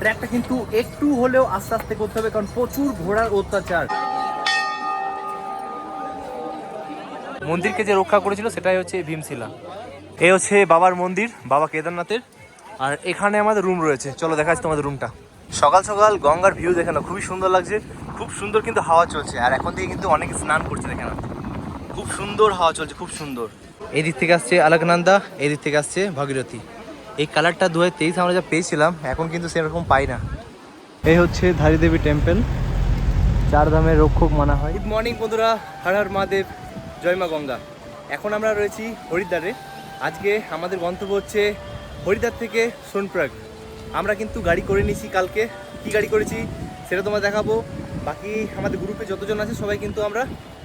ট্র্যাকটা কিন্তু একটু হলেও আস্তে আস্তে করতে হবে, কারণ প্রচুর ঘোড়ার অত্যাচার। মন্দিরকে যে রক্ষা করেছিল সেটাই হচ্ছে ভীমশিলা। এই হচ্ছে বাবার মন্দির, বাবা কেদারনাথের। আর এখানে আমাদের রুম রয়েছে, চলো দেখাচ্ছি তোমাদের রুমটা। সকাল সকাল গঙ্গার ভিউ দেখে না, খুবই সুন্দর লাগছে, খুব সুন্দর কিন্তু হাওয়া চলছে। আর এখন থেকে কিন্তু অনেকে স্নান করছে দেখে না, খুব সুন্দর হাওয়া চলছে, খুব সুন্দর। এই দিক থেকে আসছে আলাকনন্দা, এই দিক থেকে আসছে ভাগীরথী। এই কালারটা 2023 আমরা যা পেয়েছিলাম এখন কিন্তু সেরকম পাই না। এই হচ্ছে ধারী দেবী টেম্পল, চার ধামের রক্ষক মানা হয়। গুড মর্নিং বন্ধুরা, হর হর মহাদেব, জয় মা গঙ্গা। এখন আমরা রয়েছি হরিদ্বারে। আজকে আমাদের গন্তব্য হচ্ছে হরিদ্বার থেকে সোনপ্রয়াগ। আমরা কিন্তু গাড়ি করে নিয়েছি কালকে। কি গাড়ি করেছি সেটা তোমার দেখাবো। বাকি আমাদের গ্রুপে যতজন আছে সবাই কিন্তু আমরা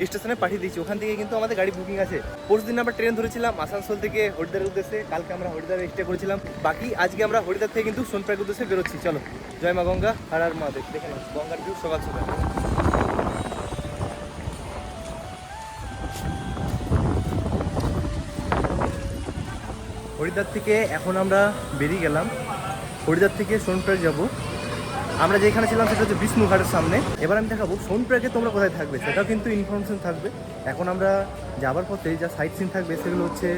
স্টেশনে পাঠিয়ে দিয়েছি, ওখান থেকে কিন্তু আমাদের গাড়ি বুকিং আছে। পরশু দিন আমরা ট্রেন ধরেছিলাম আসানসোল থেকে হরিদ্বারের উদ্দেশ্যে, কালকে আমরা হরিদ্বারে স্টে করেছিলাম। বাকি আজকে আমরা হরিদ্বার থেকে কিন্তু সোনপ্রয়াগ উদ্দেশ্যে বেরোচ্ছি। চলো, জয় মা গঙ্গা, হর হর মহাদেব। দেখে নাও গঙ্গার ভিউ সকাল সকাল। হরিদ্বার থেকে এখন আমরা বেরিয়ে গেলাম। হরিদ্বার থেকে সোনপ্রয়াগ যাব। আমরা যেখানে ছিলাম সেটা হচ্ছে বিষ্ণুঘাটের সামনে। এবার আমি দেখাবো সোনপ্রয়াগে তোমরা কোথায় থাকবে, সেটাও কিন্তু ইনফরমেশন থাকবে। এখন আমরা যাবার পথে যা সাইট সিন থাকবে সেগুলো হচ্ছে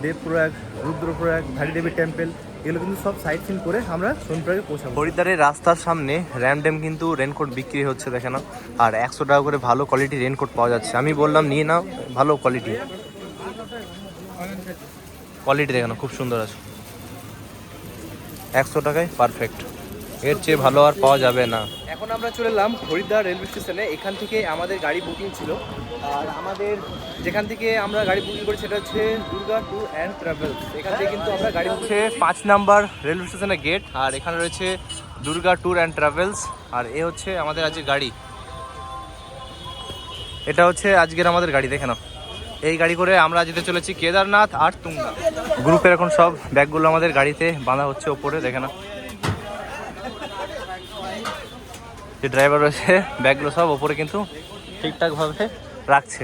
দেবপ্রয়াগ, রুদ্রপ্রয়াগ, ধারী দেবী টেম্পল, এগুলো কিন্তু সব সাইট সিন করে আমরা সোনপ্রয়াগে পৌঁছাবো। হরিদ্বারের রাস্তার সামনে র্যামডেম কিন্তু রেনকোট বিক্রি হচ্ছে দেখে না। আর 100 টাকা করে ভালো কোয়ালিটি রেনকোট পাওয়া যাচ্ছে। আমি বললাম নিয়ে নাও, ভালো কোয়ালিটি দেখে না, খুব সুন্দর আছে। 100 টাকায় পারফেক্ট, এর চেয়ে ভালো আর পাওয়া যাবে না। এখন আমরা চলে এলাম হরিদ্বার রেলওয়ে স্টেশনে। এখান থেকে আমাদের গাড়ি বুকিং ছিল। আর আমাদের যেখান থেকে আমরা গাড়ি বুকিং করি সেটা হচ্ছে দুর্গা ট্যুর অ্যান্ড ট্রাভেলস। এখান থেকে কিন্তু আমরা গাড়ি হচ্ছে 5 নাম্বার রেলওয়ে স্টেশনের গেট। আর এখানে রয়েছে দুর্গা ট্যুর অ্যান্ড ট্রাভেলস। আর এ হচ্ছে আমাদের আজকের গাড়ি, এটা হচ্ছে আজকের আমাদের গাড়ি দেখে নাও। এই গাড়ি করে আমরা যেতে চলেছি কেদারনাথ আর তুঙ্গা। গ্রুপের এখন সব ব্যাগগুলো আমাদের গাড়িতে বাঁধা হচ্ছে ওপরে দেখে না। যে ড্রাইভার রয়েছে ব্যাগগুলো সব ওপরে কিন্তু ঠিকঠাকভাবে রাখছে।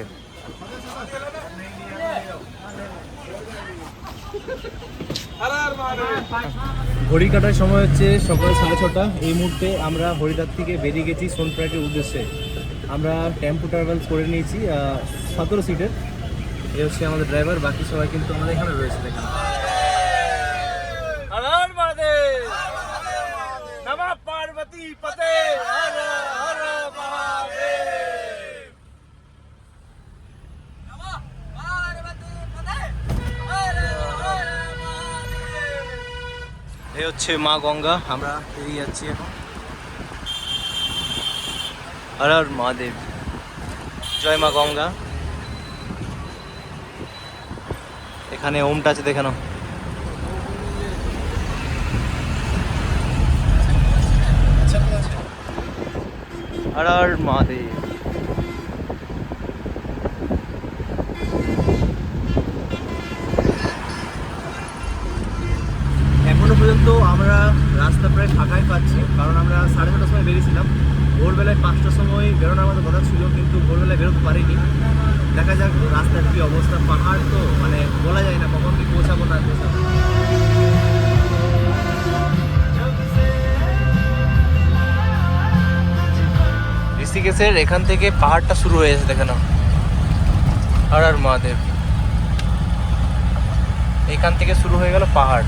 ঘড়ি কাটার সময় হচ্ছে সকাল 6:30। এই মুহূর্তে আমরা হরিদ্বার থেকে বেরিয়ে গেছি সোনপ্রয়াগের উদ্দেশ্যে। আমরা টেম্পো ট্রাভেলস করে নিয়েছি 17 সিটের। এই হচ্ছে আমাদের ড্রাইভার, বাকি সবাই কিন্তু আমাদের এখানে রয়েছে দেখেন। এই হচ্ছে মা গঙ্গা, আমরা বেরিয়ে যাচ্ছি এখন। হর হর মহাদেব, জয় মা গঙ্গা। এখানে ওমটা আছে দেখে নাও। হর হর মহাদেব। এখনো পর্যন্ত আমরা রাস্তা প্রায় ফাঁকাই পাচ্ছি, কারণ আমরা 6:30টার সময় বেরিয়েছিলাম। ভোরবেলায় 5টার সময় বেরোনোর আমাদের কথা ছিল, কিন্তু ভোরবেলায় বেরোতে পারিনি। দেখা যাক রাস্তার কি অবস্থা। পাহাড় তো মানে বলা যায় না কখন কি পৌঁছাবো না পৌঁছাবো। ঋষিকেশের এখান থেকে পাহাড়টা শুরু হয়েছে দেখে নাও। হর হর মহাদেব, এখান থেকে শুরু হয়ে গেল পাহাড়।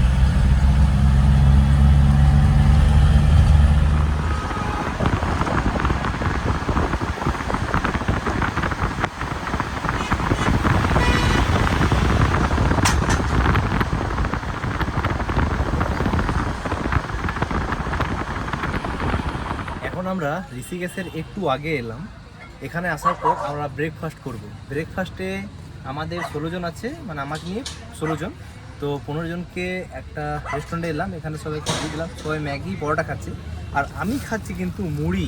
এখন আমরা ঋষিকেশের একটু আগে এলাম। এখানে আসার পর আমরা ব্রেকফাস্ট করব। ব্রেকফাস্টে আমাদের 16 জন আছে, মানে আমাকে নিয়ে 16 জন। তো 15 জনকে একটা রেস্টুরেন্টে এলাম, এখানে সবাইকে দিয়ে দিলাম। সবাই ম্যাগি পরোটা খাচ্ছে, আর আমি খাচ্ছি কিন্তু মুড়ি,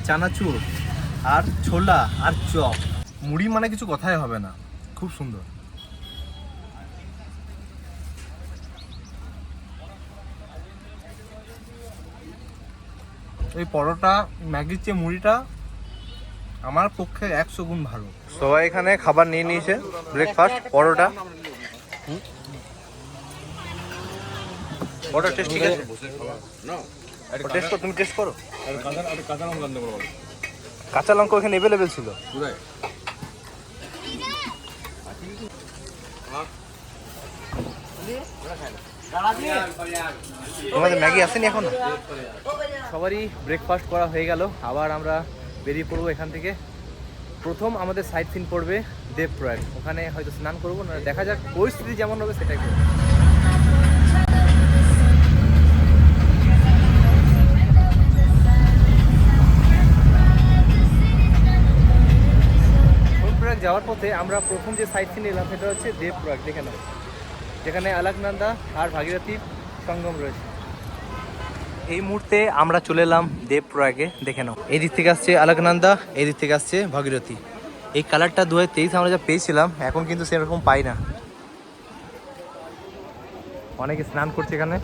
চানাচুর আর ছোলা আর চপ। মুড়ি মানে কিছু কথাই হবে না, খুব সুন্দর। এই পরোটা ম্যাগির চেয়ে মুড়িটা আমার পক্ষে 100 গুণ ভালো। সবাই এখানে খাবার নিয়ে নিয়েছে, ব্রেকফাস্ট, পরোটা। পরোটা টেস্ট ঠিক আছে। টেস্ট করো, তুমি টেস্ট করো। কাঁচা লঙ্কা আনতে বলো। কাঁচা লঙ্কা ওখানে অ্যাভেলেবেল ছিল। কোথায়? তোমাদের ম্যাগি আসেনি এখনো? সবারই ব্রেকফাস্ট করা হয়ে গেল, আবার আমরা বেরিয়ে পড়বো এখান থেকে। প্রথম আমাদের সাইট সিন পড়বে দেবপ্রয়াগ, ওখানে হয়তো স্নান করবো, না দেখা যাক পরিস্থিতি যেমন হবে সেটাই করবো। সোনপ্রয়াগ যাওয়ার পথে আমরা প্রথম যে সাইট সিন এলাম সেটা হচ্ছে দেবপ্রয়াগ, দেখে নাও, যেখানে আলাকনন্দা আর ভাগীরথীর সঙ্গম রয়েছে। এই মুহূর্তে আমরা চলে এলাম দেবপ্রয়াগে, দেখে নাও, এই দিক থেকে আসছে আলাকনন্দা, এই দিক থেকে আসছে ভাগীরথী। এই কালারটা 2023 আমরা যা পেয়েছিলাম এখন কিন্তু সেরকম পাই না। অনেকে স্নান করছে এখানে,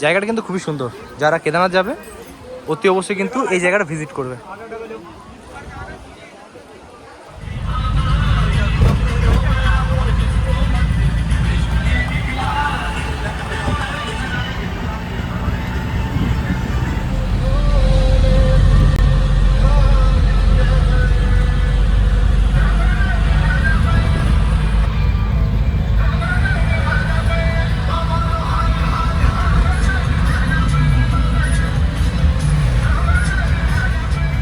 জায়গাটা কিন্তু খুবই সুন্দর। যারা কেদারনাথ যাবে অতি অবশ্যই কিন্তু এই জায়গাটা ভিজিট করবে।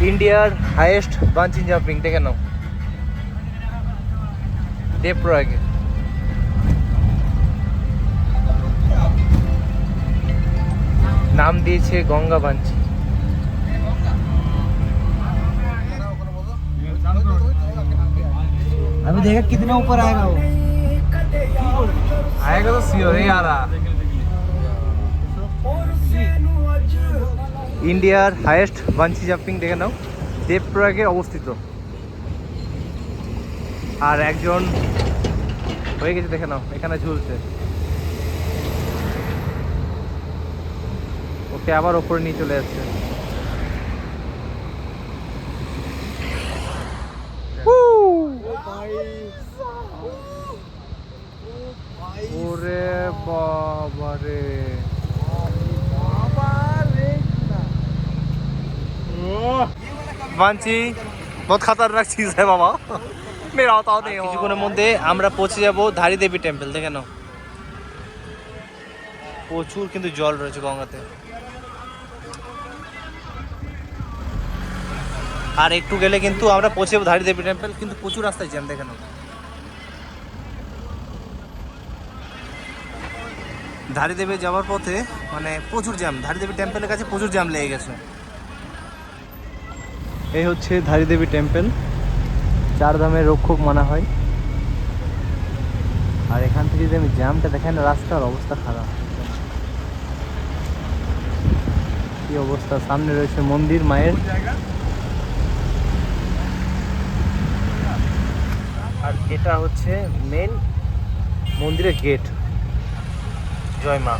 ইন্ডিয়ার হাইয়েস্ট বাঞ্চিং জাম্পিং, দেখে নাও, দেবপ্রয়াগে। নাম দিয়েছে গঙ্গা বাঞ্চি। अभी देखा कितना ऊपर आएगा वो। आएगा तो श्योर ही आ रहा। ইন্ডিয়ার হাইয়েস্ট বাঞ্চি জাম্পিং, দেখে নাও, দেবপ্রয়াগে অবস্থিত। আর একজন হয়ে গেছে, দেখে নাও, এখানে ঝুলছে। ওকে আবার ওপরে নিয়ে চলে যাচ্ছে। ওরে বাবারে, বাঞ্চি বহুত খতরনাক চিজ है বাবা, মেরা তাও নেই। কিছুক্ষণের মধ্যে আমরা পৌঁছে যাব ধারী দেবী টেম্পল, দেখে নাও, প্রচুর কিন্তু জল রয়েছে গঙ্গাতে। আর একটু গেলে কিন্তু আমরা পৌঁছে যাবো ধারী দেবী টেম্পল, কিন্তু প্রচুর রাস্তায় জ্যাম, দেখে নাও। ধারী দেবী যাওয়ার পথে মানে প্রচুর জ্যাম, ধারী দেবী টেম্পলের কাছে প্রচুর জ্যাম লেগে গেছে। এই হচ্ছে ধারী দেবী টেম্পল, চার ধামের রক্ষক মানা হয়। আর এখান থেকে যদি আমি জ্যামটা দেখাই না, রাস্তার অবস্থা খারাপ, কি অবস্থা। সামনে রয়েছে মন্দির মায়ের, আর এটা হচ্ছে মেন মন্দিরের গেট। জয় মা।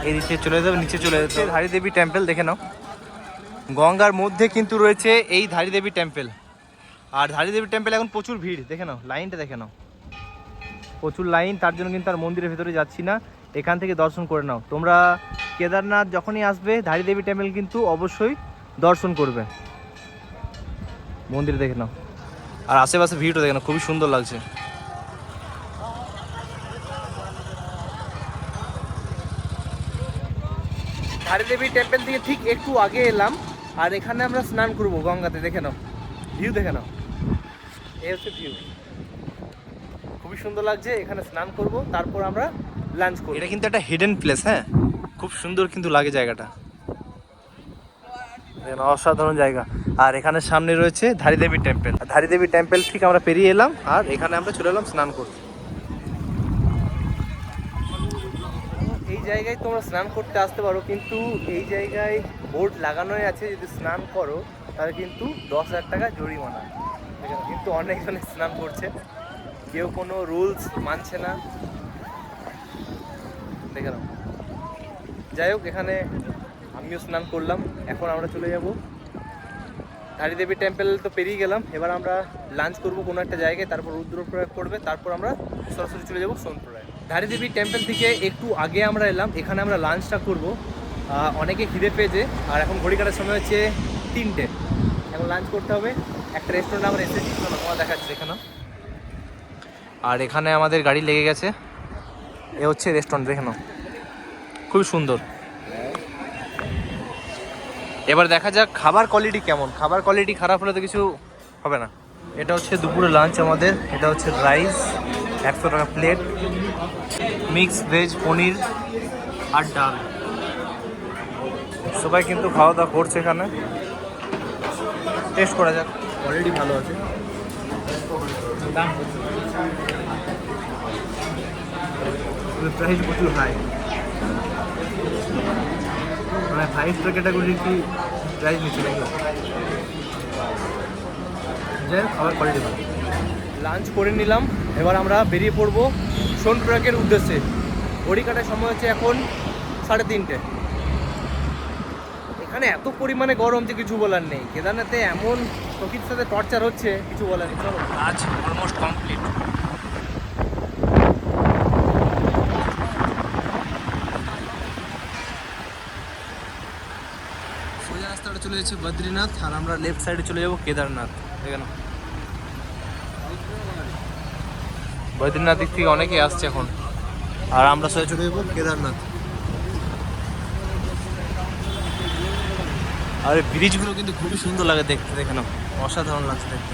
এই নিচে চলে যাবে, নিচে চলে যাচ্ছে ধারী দেবী টেম্পল, দেখে নাও, গঙ্গার মধ্যে কিন্তু রয়েছে এই ধারী দেবী টেম্পল। আর ধারী দেবী টেম্পল এখন প্রচুর ভিড়, দেখে নাও, লাইনটা দেখে নাও, প্রচুর লাইন। তার জন্য কিন্তু আর মন্দিরের ভেতরে যাচ্ছি না, এখান থেকে দর্শন করে নাও। তোমরা কেদারনাথ যখনই আসবে ধারী দেবী টেম্পল কিন্তু অবশ্যই দর্শন করবে, মন্দিরে দেখে নাও। আর আশেপাশে ভিড়টা দেখে নাও, খুবই সুন্দর লাগছে। ধারী দেবী টেম্পল থেকে ঠিক একটু আগে এলাম, আর এখানে আমরা স্নান করবো গঙ্গাতে, দেখে নাও, ভিউ দেখে নাও, এই হচ্ছে ভিউ, খুবই সুন্দর লাগছে। এখানে স্নান করব, তারপর আমরা লাঞ্চ করব। এটা কিন্তু একটা হিডেন প্লেস, হ্যাঁ, খুব সুন্দর কিন্তু লাগে জায়গাটা, অসাধারণ জায়গা। আর এখানে সামনে রয়েছে ধারী দেবী টেম্পল। ধারী দেবী টেম্পল ঠিক আমরা পেরিয়ে এলাম, আর এখানে আমরা চলে এলাম স্নান করতে। এই জায়গায় তোমরা স্নান করতে আসতে পারো, কিন্তু এই জায়গায় বোর্ড লাগানোই আছে, যদি স্নান করো তাহলে কিন্তু 10,000 টাকা জরিমানা। কিন্তু অনেকজনে স্নান করছে, কেউ কোনো রুলস মানছে না, দেখে নাও। যাই হোক, এখানে আমিও স্নান করলাম, এখন আমরা চলে যাব ধারী দেবী টেম্পল তো পেরিয়ে গেলাম, এবার আমরা লাঞ্চ করবো কোনো একটা জায়গায়, তারপর রুদ্রপ্রয়াগ পড়বে, তারপর আমরা সরাসরি চলে যাবো সোনপ্রয়াগ। ধারী দেবী টেম্পল থেকে একটু আগে আমরা এলাম, এখানে আমরা লাঞ্চটা করবো। অনেকে খিদে পেয়েছে, আর এখন ঘড়ি কাটার সময় হচ্ছে 3টে, এখন লাঞ্চ করতে হবে। একটা রেস্টুরেন্ট আমরা এসেছি, তোমার দেখাচ্ছি এখানে। আর এখানে আমাদের গাড়ি লেগে গেছে, এ হচ্ছে রেস্টুরেন্ট, দেখে নাও খুব সুন্দর। এবার দেখা যাক খাবার কোয়ালিটি কেমন। খাবার কোয়ালিটি খারাপ হলে তো কিছু হবে না। এটা হচ্ছে দুপুরে লাঞ্চ আমাদের। এটা হচ্ছে রাইস 100 টাকা প্লেট, মিক্স ভেজ পনির আর ডাল। সবাই কিন্তু খাওয়া দাওয়া করছে এখানে, টেস্ট করা যাক। অলরেডি ভালো আছে, প্রাইস প্রচুর হাই, মানে 5 স্টার ক্যাটাগরির কি প্রাইস নিচ্ছে নাকি। যাই হোক, খাবার কোয়ালিটি ভালো। লাঞ্চ করে নিলাম, এবার আমরা বেরিয়ে পড়বো সোনপ্রয়াগের উদ্দেশ্যে। ঘড়ি কাটার সময় হচ্ছে এখন 3:30। এখানে এত পরিমাণে গরম যে কিছু বলার নেই। কেদারনাথে এমন প্রকৃতির সাথে টর্চার হচ্ছে, কিছু বলার নেই। চলো, আজ অলমোস্ট কমপ্লিট। সোজা রাস্তাটা চলে যাচ্ছে বদ্রীনাথ, আর আমরা লেফট সাইডে চলে যাবো কেদারনাথ। দেখে নাও, বদ্রীনাথ দিক থেকে অনেকেই আসছে এখন, আর আমরা সোজা চলে যাবো কেদারনাথ। আর এই ব্রিজগুলো কিন্তু খুবই সুন্দর লাগে দেখতে, দেখে নাও, অসাধারণ লাগছে দেখতে।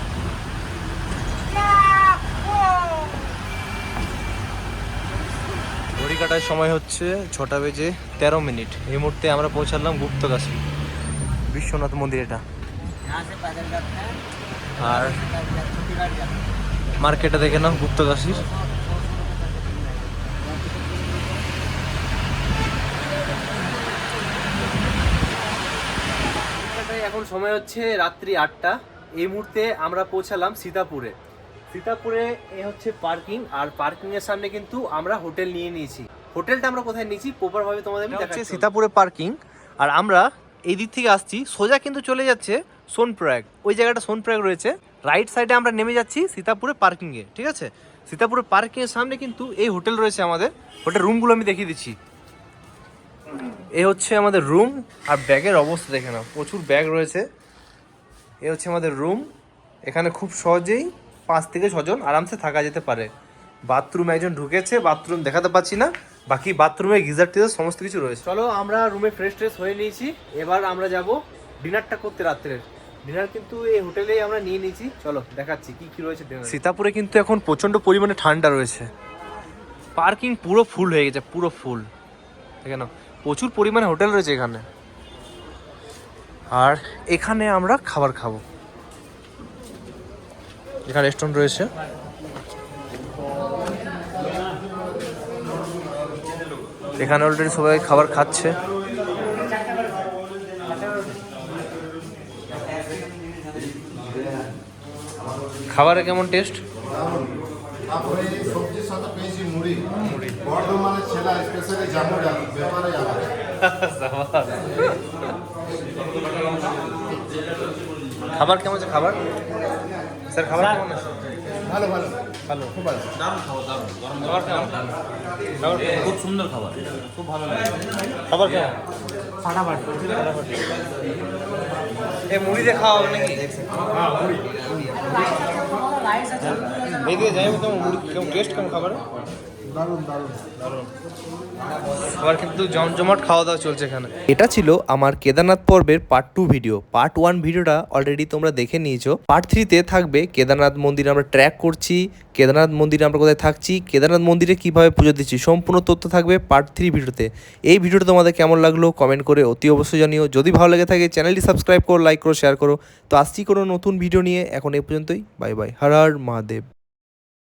ঘড়ি কাটার সময় হচ্ছে 6:13। এই মুহূর্তে আমরা পৌঁছালাম গুপ্তকাশী বিশ্বনাথ মন্দির। এটা আর মার্কেটটা দেখে নাও গুপ্তকাশীর। এখন সময় হচ্ছে রাত্রি 8টা। এই মুহূর্তে আমরা পৌঁছালাম সীতাপুরে। সীতাপুরে এ হচ্ছে পার্কিং, আর পার্কিং এর সামনে কিন্তু আমরা হোটেল নিয়ে নিয়েছি। হোটেলটা আমরা কোথায় নিয়েছি প্রপার ভাবে তোমাদের আমি দেখাচ্ছি। সীতাপুরে পার্কিং, আর আমরা এই দিক থেকে আসছি, সোজা কিন্তু চলে যাচ্ছে সোনপ্রয়াগ। ওই জায়গাটা সোনপ্রয়াগ রয়েছে, রাইট সাইডে আমরা নেমে যাচ্ছি সীতাপুরে পার্কিংয়ে। ঠিক আছে, সীতাপুরে পার্কিং এর সামনে কিন্তু এই হোটেল রয়েছে আমাদের। হোটেল রুমগুলো আমি দেখিয়ে দিচ্ছি। এ হচ্ছে আমাদের রুম, আর ব্যাগের অবস্থা দেখে নাও, প্রচুর ব্যাগ রয়েছে। এ হচ্ছে আমাদের রুম। এখানে খুব সহজেই 5 থেকে 6 জন আরামসে থাকা যেতে পারে। বাথরুম একজন ঢুকেছে, বাথরুম দেখাতে পাচ্ছি না, বাকি বাথরুমে গিজার টিজার সমস্ত কিছু রয়েছে। চলো, আমরা রুমে ফ্রেশ ট্রেশ হয়ে নিয়েছি, এবার আমরা যাব ডিনারটা করতে। রাত্রের ডিনার কিন্তু এই হোটেলেই আমরা নিয়ে নিয়েছি। চলো দেখাচ্ছি কি কি রয়েছে ডিনার। সীতাপুরে কিন্তু এখন প্রচণ্ড পরিমাণে ঠান্ডা রয়েছে, পার্কিং পুরো ফুল হয়ে গেছে, পুরো ফুল। দেখে নাও, প্রচুর পরিমাণে হোটেল রয়েছে এখানে। আর এখানে আমরা খাবার খাবো, এখানে রেস্টুরেন্ট রয়েছে। এখানে অলরেডি সবাই খাবার খাচ্ছে। খাবারে কেমন টেস্ট? তারপরে সবজির সাথে পেয়েছি মুড়ি, বর্ধমানের ছেলা স্পেশালি জামু ডাল ব্যাপারে যাবে। খাবার কেমন আছে? খাবার স্যার, খাবার কেমন আছে? ভালো ভালো ভালো, খুব ভালো। খাবার কেমন? খাবার খুব সুন্দর খাবার, খুব ভালো লাগে। খাবার কেমন? ফাটাফাটি। এ মুড়ি দিয়ে খাওয়া হবে নাকি? এইদিকে যাই হোক, মুড়ি কেমন টেস্ট, কেমন খাবার? দারুণ দারুণ। খাবার কিন্তু জমজমাট খাওয়া দাওয়া চলছে এখানে। এটা ছিল আমার কেদারনাথ পর্বের পার্ট 2 ভিডিও। পার্ট 1 ভিডিওটা অলরেডি তোমরা দেখে নিয়েছো। পার্ট 3-তে থাকবে কেদারনাথ মন্দিরে আমরা ট্র্যাক করছি, কেদারনাথ মন্দিরে আমরা কোথায় থাকছি, কেদারনাথ মন্দিরে কিভাবে পুজো দিচ্ছি, সম্পূর্ণ তথ্য থাকবে পার্ট 3 ভিডিওতে। এই ভিডিওটা তোমাদের কেমন লাগলো কমেন্ট করে অতি অবশ্যই জানিও। যদি ভালো লেগে থাকে চ্যানেলটি সাবস্ক্রাইব করো, লাইক করো, শেয়ার করো। তো আসছি কোনো নতুন ভিডিও নিয়ে। এখন এই পর্যন্তই, বাই বাই, হর হর মহাদেব।